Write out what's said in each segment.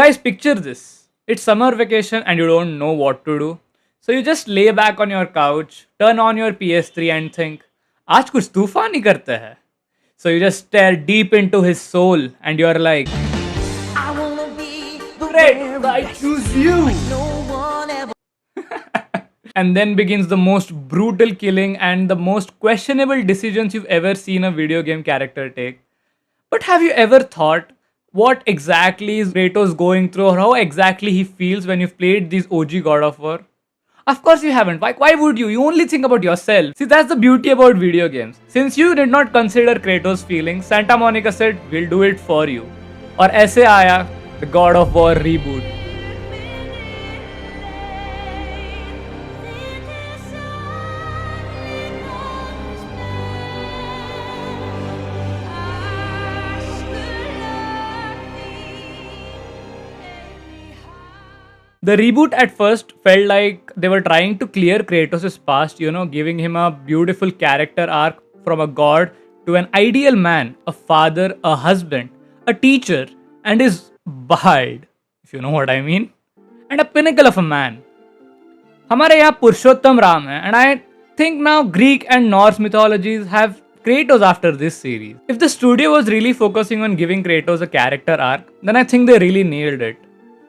Guys, picture this. It's summer vacation and you don't know what to do. So you just lay back on your couch, turn on your PS3 and think, आज कुछ तूफान ही करते हैं. So you just stare deep into his soul and you're like, I wanna be great, I choose you. no one ever. And then begins the most brutal killing and the most questionable decisions you've ever seen a video game character take. But have you ever thought what exactly is Kratos going through or how exactly he feels when you've played these OG God of War? Of course you haven't. Why would you? You only think about yourself. See, that's the beauty about video games. Since you did not consider Kratos' feelings, Santa Monica said, we'll do it for you. और ऐसे आया the God of War reboot. The reboot at first felt like they were trying to clear Kratos' past, giving him a beautiful character arc from a god to an ideal man, a father, a husband, a teacher, and his bride, if you know what I mean, and a pinnacle of a man. हमारे यहाँ पुरुषोत्तम राम है, and I think now Greek and Norse mythologies have Kratos after this series. If the studio was really focusing on giving Kratos a character arc, then I think they really nailed it.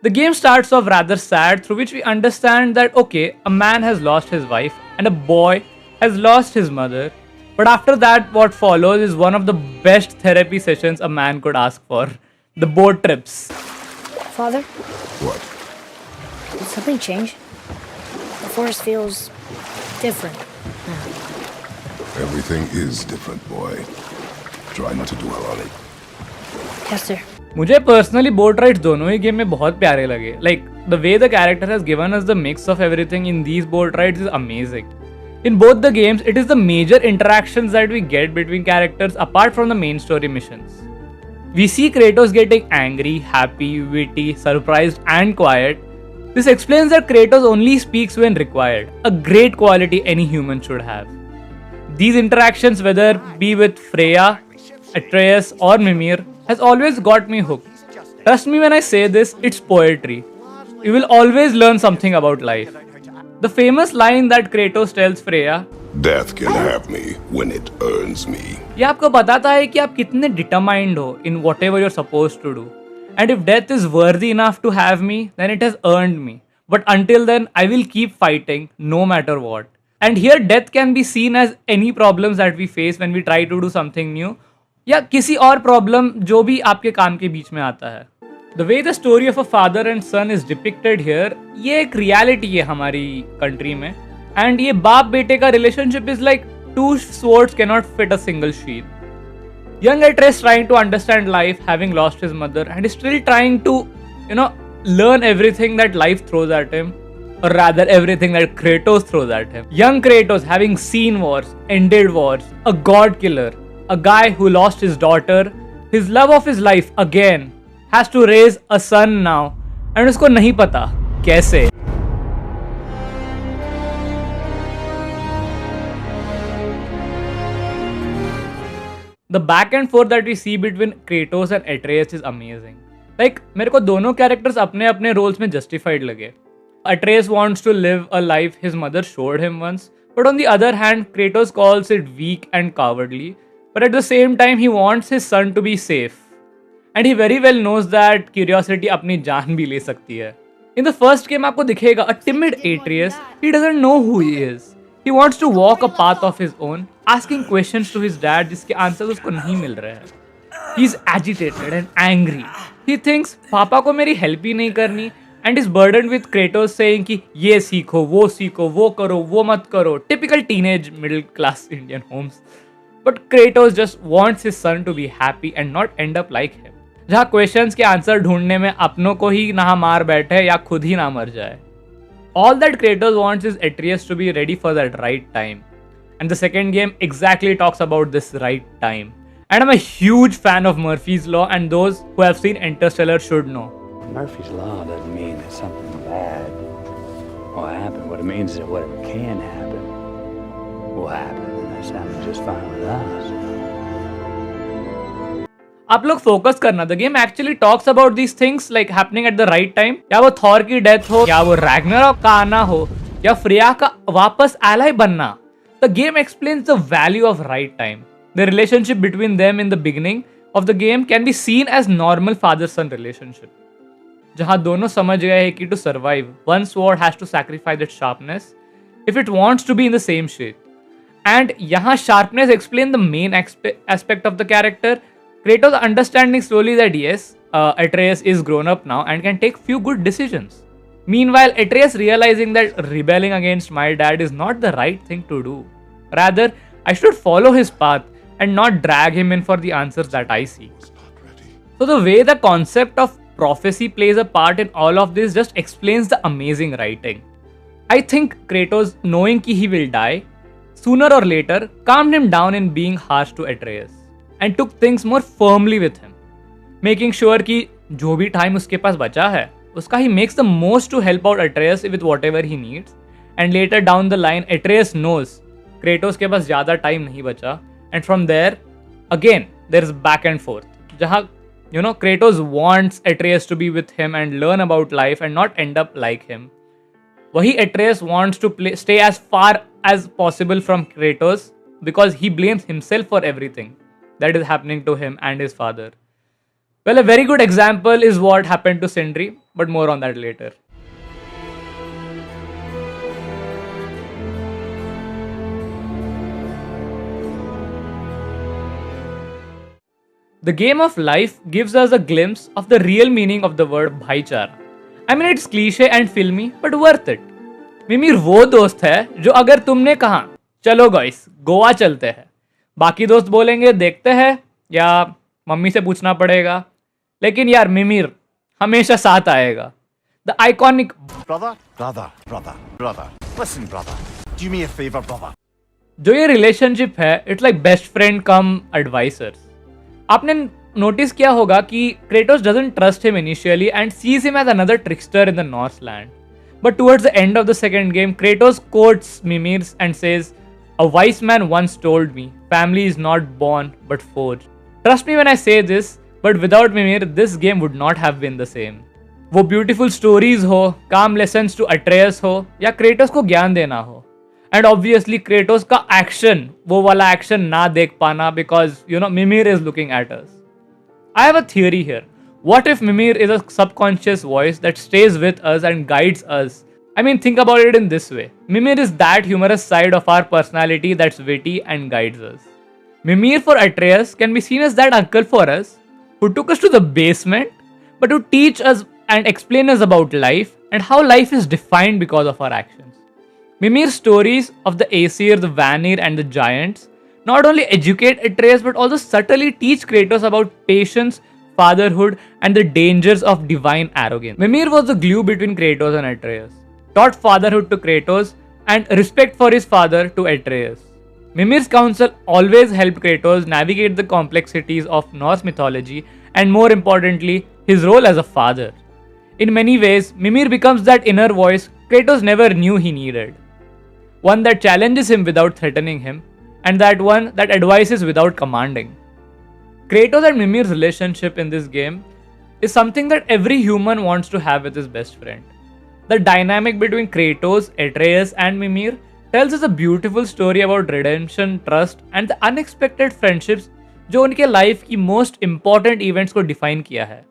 The game starts off rather sad, through which we understand that okay, a man has lost his wife and a boy has lost his mother. But after that, what follows is one of the best therapy sessions a man could ask for. The boat trips. Father, What? did something change? The forest feels different. Everything is different, boy. Try not to dwell on it. Yes, sir. मुझे personally boat rides दोनों ही game में बहुत प्यारे लगे. Like the way the character has given us the mix of everything in these boat rides is amazing. In both the games, it is the major interactions that we get between characters apart from the main story missions. We see Kratos getting angry, happy, witty, surprised, and quiet. This explains that Kratos only speaks when required, a great quality any human should have. These interactions, whether be with Freya, Atreus, or Mimir, has always got me hooked. Trust me when I say this, it's poetry. You will always learn something about life. The famous line that Kratos tells Freya, Death can have me when it earns me. ये आपको बताता है कि आप कितने determined हो in whatever you're supposed to do. And if death is worthy enough to have me, then it has earned me. But until then, I will keep fighting no matter what. And here death can be seen as any problems that we face when we try to do something new. या किसी और problem जो भी आपके काम के बीच में आता है. The way the story of a father and son is depicted here, ये एक reality है हमारी country में. And ये बाप बेटे का relationship is like two swords cannot fit a single sheath. Young Atreus trying to understand life, having lost his mother, and is still trying to, learn everything that life throws at him. Or rather, everything that Kratos throws at him. Young Kratos having seen wars, ended wars, a god killer, a guy who lost his daughter, his love of his life again, has to raise a son now, and उसको नहीं पता कैसे. The back and forth that we see between Kratos and Atreus is amazing. Like, मेरे को दोनों characters अपने अपने roles में justified लगे. Atreus wants to live a life his mother showed him once, but on the other hand, Kratos calls it weak and cowardly. But at the same time, he wants his son to be safe. And he very well knows that curiosity अपनी जान भी ले सकती है. In the first game आपको दिखेगा a timid Atreus. He doesn't know who he is. He wants to walk a path of his own, asking questions to his dad जिसके answer उसको नहीं मिल रहे हैं. He's agitated and angry. He thinks पापा को मेरी हेल्प ही नहीं करनी and is burdened with Kratos saying कि ये सीखो, वो करो, वो मत करो. Typical teenage middle class Indian homes. But Kratos just wants his son to be happy and not end up like him. जहाँ क्वेश्चंस के आंसर ढूंढने में अपनों को ही ना मार बैठे या खुद ही ना मर जाए. All that Kratos wants is Atreus to be ready for that right time. And the second game exactly talks about this right time. And I'm a huge fan of Murphy's Law, and those who have seen Interstellar should know. Murphy's Law doesn't mean that something bad will happen. What it means is that whatever can happen will happen. And that sounds just fine with us. आप लोग focus करना, the game actually talks about these things like happening at the right time. या वो Thor की death हो, या वो Ragnarok का आना हो, या फ्रिया का वापस एलाई बनना. The game explains the value of right time. The relationship between them in the beginning of the game can be seen as normal father son relationship, जहां दोनों समझ गए हैं कि to survive one sword has to sacrifice its sharpness if it wants to be in the same shape. And yahan sharpness explain the main aspect of the character. Kratos understanding slowly that yes, Atreus is grown up now and can take few good decisions. Meanwhile, Atreus realizing that rebelling against my dad is not the right thing to do. Rather, I should follow his path and not drag him in for the answers that I seek. So the way the concept of prophecy plays a part in all of this just explains the amazing writing. I think Kratos, knowing कि he will die, sooner or later calmed him down in being harsh to Atreus and took things more firmly with him, making sure कि जो भी time उसके पास बचा है उसका he makes the most to help out Atreus with whatever he needs. And later down the line, Atreus knows Kratos के पास ज़्यादा time नहीं बचा, and from there again there is back and forth जहाँ Kratos wants Atreus to be with him and learn about life and not end up like him. Wahi Atreus wants to stay as far as possible from Kratos because he blames himself for everything that is happening to him and his father. Well, a very good example is what happened to Sindri, but more on that later. The game of life gives us a glimpse of the real meaning of the word bhaichara. I mean, it's cliche and filmy, but worth it. मिमीर वो दोस्त है जो अगर तुमने कहा चलो guys Goa चलते हैं, बाकी दोस्त बोलेंगे देखते हैं या मम्मी से पूछना पड़ेगा, लेकिन यार मिमीर हमेशा साथ आएगा. The iconic brother, listen brother, do me a favor brother. जो ये रिलेशनशिप है it's like best friend cum advisers. आपने नोटिस किया होगा कि Kratos doesn't trust him initially and sees him as another trickster in the Norse land. But towards the end of the second game, Kratos quotes Mimir and says, "A wise man once told me, family is not born but forged." Trust me when I say this, but without Mimir, this game would not have been the same. वो beautiful stories हो, calm lessons to Atreus हो, या Kratos को ज्ञान देना हो. And obviously Kratos का action, वो वाला action ना देख पाना because Mimir is looking at us. I have a theory here. What if Mimir is a subconscious voice that stays with us and guides us? I mean, think about it in this way. Mimir is that humorous side of our personality that's witty and guides us. Mimir for Atreus can be seen as that uncle for us who took us to the basement, but to teach us and explain us about life and how life is defined because of our actions. Mimir's stories of the Aesir, the Vanir, and the Giants not only educate Atreus but also subtly teach Kratos about patience, fatherhood, and the dangers of divine arrogance. Mimir was the glue between Kratos and Atreus, taught fatherhood to Kratos and respect for his father to Atreus. Mimir's counsel always helped Kratos navigate the complexities of Norse mythology and, more importantly, his role as a father. In many ways, Mimir becomes that inner voice Kratos never knew he needed. One that challenges him without threatening him, and that one that advises without commanding. Kratos and Mimir's relationship in this game is something that every human wants to have with his best friend. The dynamic between Kratos, Atreus, and Mimir tells us a beautiful story about redemption, trust, and the unexpected friendships जो उनके life की most important events को define किया है.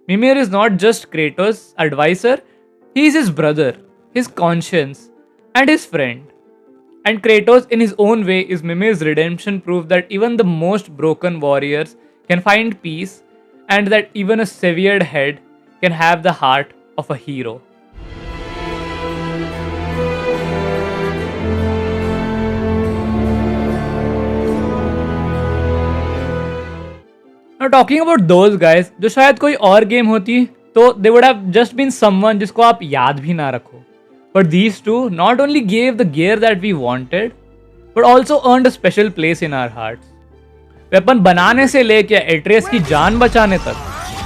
Mimir is not just Kratos' advisor, he is his brother, his conscience, and his friend. And Kratos, in his own way, is Mimir's redemption proof that even the most broken warriors can find peace, and that even a severed head can have the heart of a hero. Now talking about those guys, जो शायद कोई और game होती तो they would have just been someone जिसको आप याद भी ना रखो. But these two not only gave the gear that we wanted, but also earned a special place in our hearts. Weapon बनाने से लेके एट्रेस की जान बचाने तक,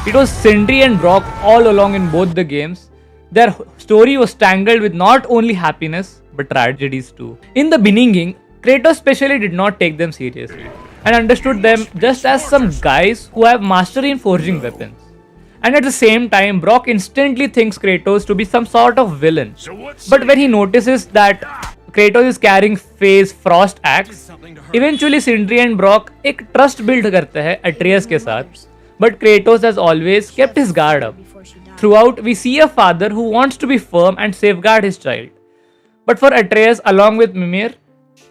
it was Sindri and Brock all along in both the games. Their story was tangled with not only happiness but tragedies too. In the beginning, Kratos especially did not take them seriously. and understood them just as some guys who have mastery in forging weapons. And at the same time, Brock instantly thinks Kratos to be some sort of villain. But when he notices that Kratos is carrying Faye's frost axe, eventually Sindri and Brock एक trust build करते हैं Atreus के साथ. But Kratos has always kept his guard up. Throughout, we see a father who wants to be firm and safeguard his child. But for Atreus, along with Mimir,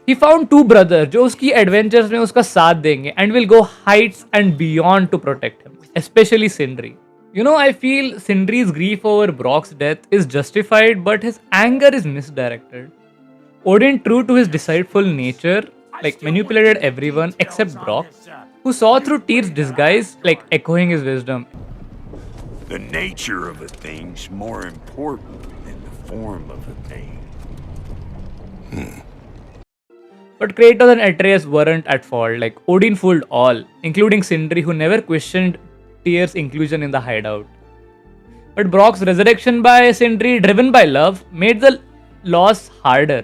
he found two brothers जो उसकी adventures में उसका साथ देंगे and will go heights and beyond to protect him, especially Sindri. You know, I feel Sindri's grief over Brock's death is justified, but his anger is misdirected. Odin, true to his deceitful nature, manipulated everyone except Brock, who saw through Tyr's disguise, echoing his wisdom. The nature of a thing's more important than the form of a thing. But Kratos and Atreus weren't at fault. Odin fooled all, including Sindri, who never questioned Tyr's inclusion in the hideout. But Brock's resurrection by Sindri, driven by love, made the loss harder.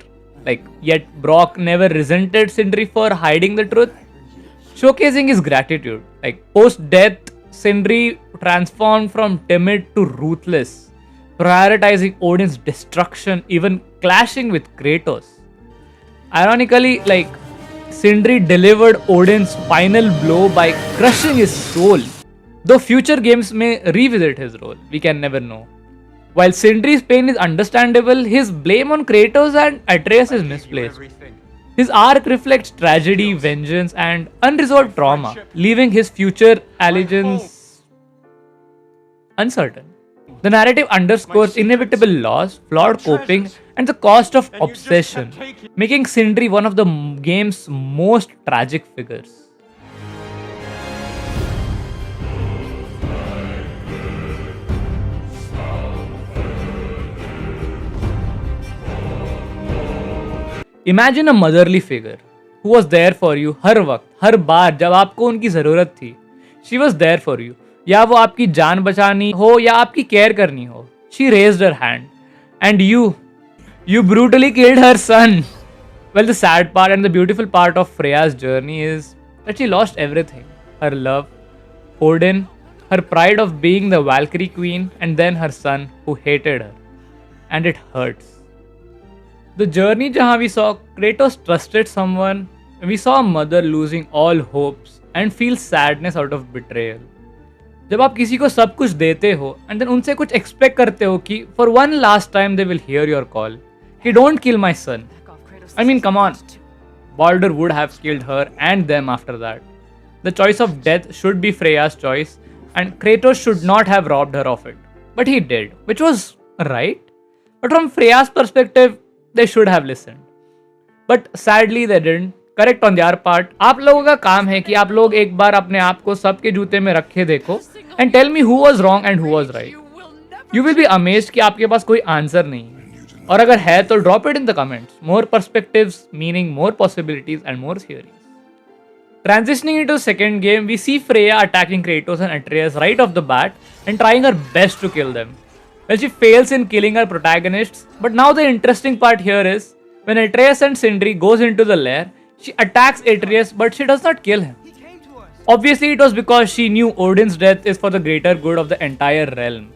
Yet Brock never resented Sindri for hiding the truth, showcasing his gratitude. Post-death, Sindri transformed from timid to ruthless, prioritizing Odin's destruction, even clashing with Kratos. Ironically, Sindri delivered Odin's final blow by crushing his soul. Though future games may revisit his role, we can never know. While Sindri's pain is understandable, his blame on Kratos and Atreus is misplaced. His arc reflects tragedy, vengeance, and unresolved trauma, leaving his future allegiance uncertain. The narrative underscores inevitable loss, flawed coping, and the cost of obsession, making Sindri one of the game's most tragic figures. Imagine a motherly figure who was there for you हर वक्त, हर बार जब आपको उनकी ज़रूरत थी. She was there for you. या वो आपकी जान बचानी हो या आपकी केयर करनी हो. She raised her hand. And you brutally killed her son. Well, the sad part and the beautiful part of Freya's journey is that she lost everything. Her love, Odin, her pride of being the Valkyrie queen, and then her son who hated her. And it hurts. The journey jahan we saw Kratos trusted someone, we saw a mother losing all hopes and feel sadness out of betrayal. जब आप किसी को सब कुछ देते हो and then उनसे कुछ expect करते हो कि for one last time they will hear your call, कि don't kill my son. I mean, come on. Baldur would have killed her and them after that. The choice of death should be Freya's choice and Kratos should not have robbed her of it. But he did, which was right. But from Freya's perspective, they should have listened. But sadly they didn't. Correct on their part. आप लोगों का काम है कि आप लोग एक बार अपने आप को सबके जूते में रखे देखो and tell me who was wrong and who was right. You will be amazed कि आपके पास कोई आंसर नहीं है. और अगर है तो drop it in the comments. More perspectives meaning more possibilities and more theories. Transitioning into the second game, we see Freya attacking Kratos and Atreus right off the bat and trying her best to kill them. Well, she fails in killing her protagonists, but now the interesting part here is when Atreus and Sindri goes into the lair, she attacks Atreus but she does not kill him. Obviously it was because she knew Odin's death is for the greater good of the entire realm.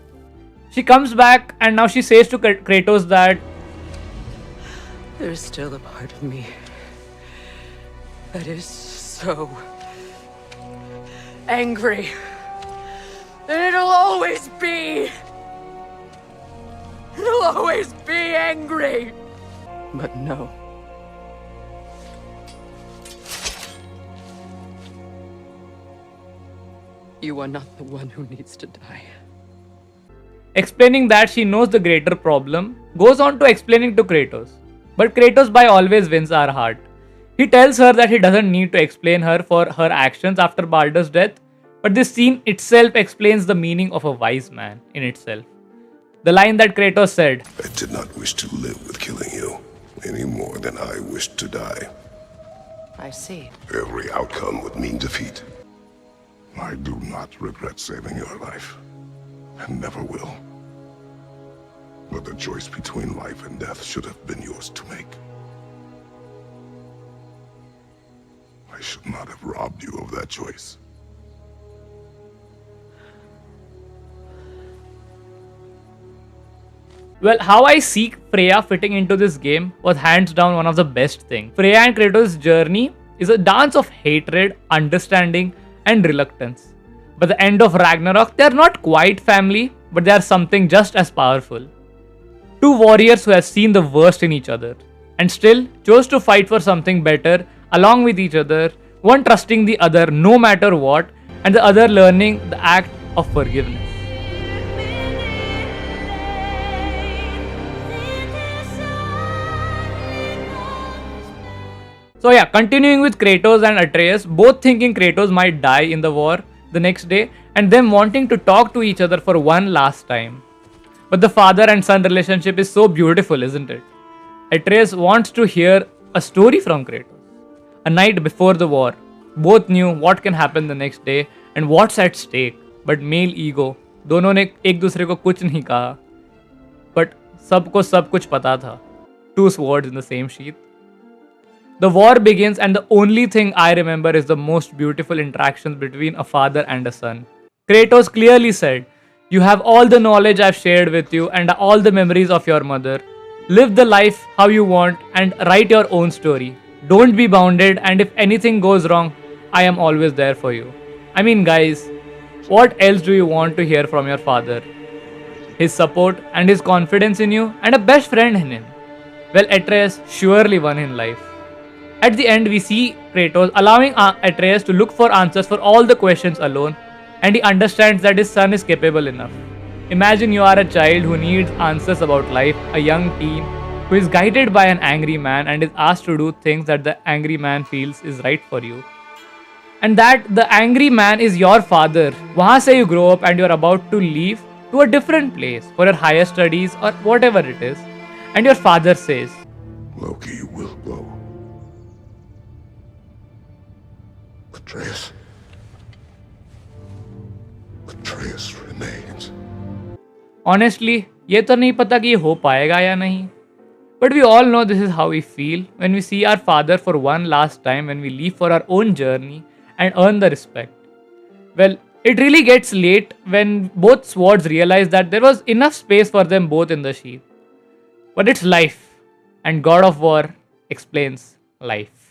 She comes back and now she says to Kratos that there's still a part of me that is so angry. And it'll always be. It'll always be angry. But no. You are not the one who needs to die. Explaining that she knows the greater problem, goes on to explaining to Kratos. But Kratos by always wins our heart. He tells her that he doesn't need to explain her for her actions after Baldur's death, but this scene itself explains the meaning of a wise man in itself. The line that Kratos said, I did not wish to live with killing you, any more than I wished to die. I see. Every outcome would mean defeat. I do not regret saving your life, and never will. But the choice between life and death should have been yours to make. I should not have robbed you of that choice. Well, how I see Freya fitting into this game was hands down one of the best things. Freya and Kratos' journey is a dance of hatred, understanding, and reluctance. By the end of Ragnarok, they are not quite family, but they are something just as powerful. Two warriors who have seen the worst in each other, and still chose to fight for something better along with each other, one trusting the other no matter what, and the other learning the act of forgiveness. So yeah, continuing with Kratos and Atreus, both thinking Kratos might die in the war the next day, and them wanting to talk to each other for one last time. But the father and son relationship is so beautiful, isn't it? Atreus wants to hear a story from Kratos. A night before the war, both knew what can happen the next day and what's at stake. But male ego, दोनों ने एक दूसरे को कुछ नहीं कहा. But सबको सब कुछ पता था. Two swords in the same sheath. The war begins, and the only thing I remember is the most beautiful interactions between a father and a son. Kratos clearly said, "You have all the knowledge I've shared with you and all the memories of your mother. Live the life how you want and write your own story. Don't be bounded, and if anything goes wrong, I am always there for you." I mean, guys, what else do you want to hear from your father? His support and his confidence in you, and a best friend in him. Well, Atreus surely won in life. At the end, we see Kratos allowing Atreus to look for answers for all the questions alone, and he understands that his son is capable enough. Imagine you are a child who needs answers about life, a young teen who is guided by an angry man and is asked to do things that the angry man feels is right for you. And that the angry man is your father. Wahan se you grow up and you are about to leave to a different place for your higher studies or whatever it is. And your father says, Loki will go. Atreus remains. honestly, ये तो नहीं पता कि ये हो पाएगा या नहीं. But we all know this is how we feel when we see our father for one last time when we leave for our own journey and earn the respect. Well, it really gets late when both swords realize that there was enough space for them both in the sheath. But it's life, and God of War explains life.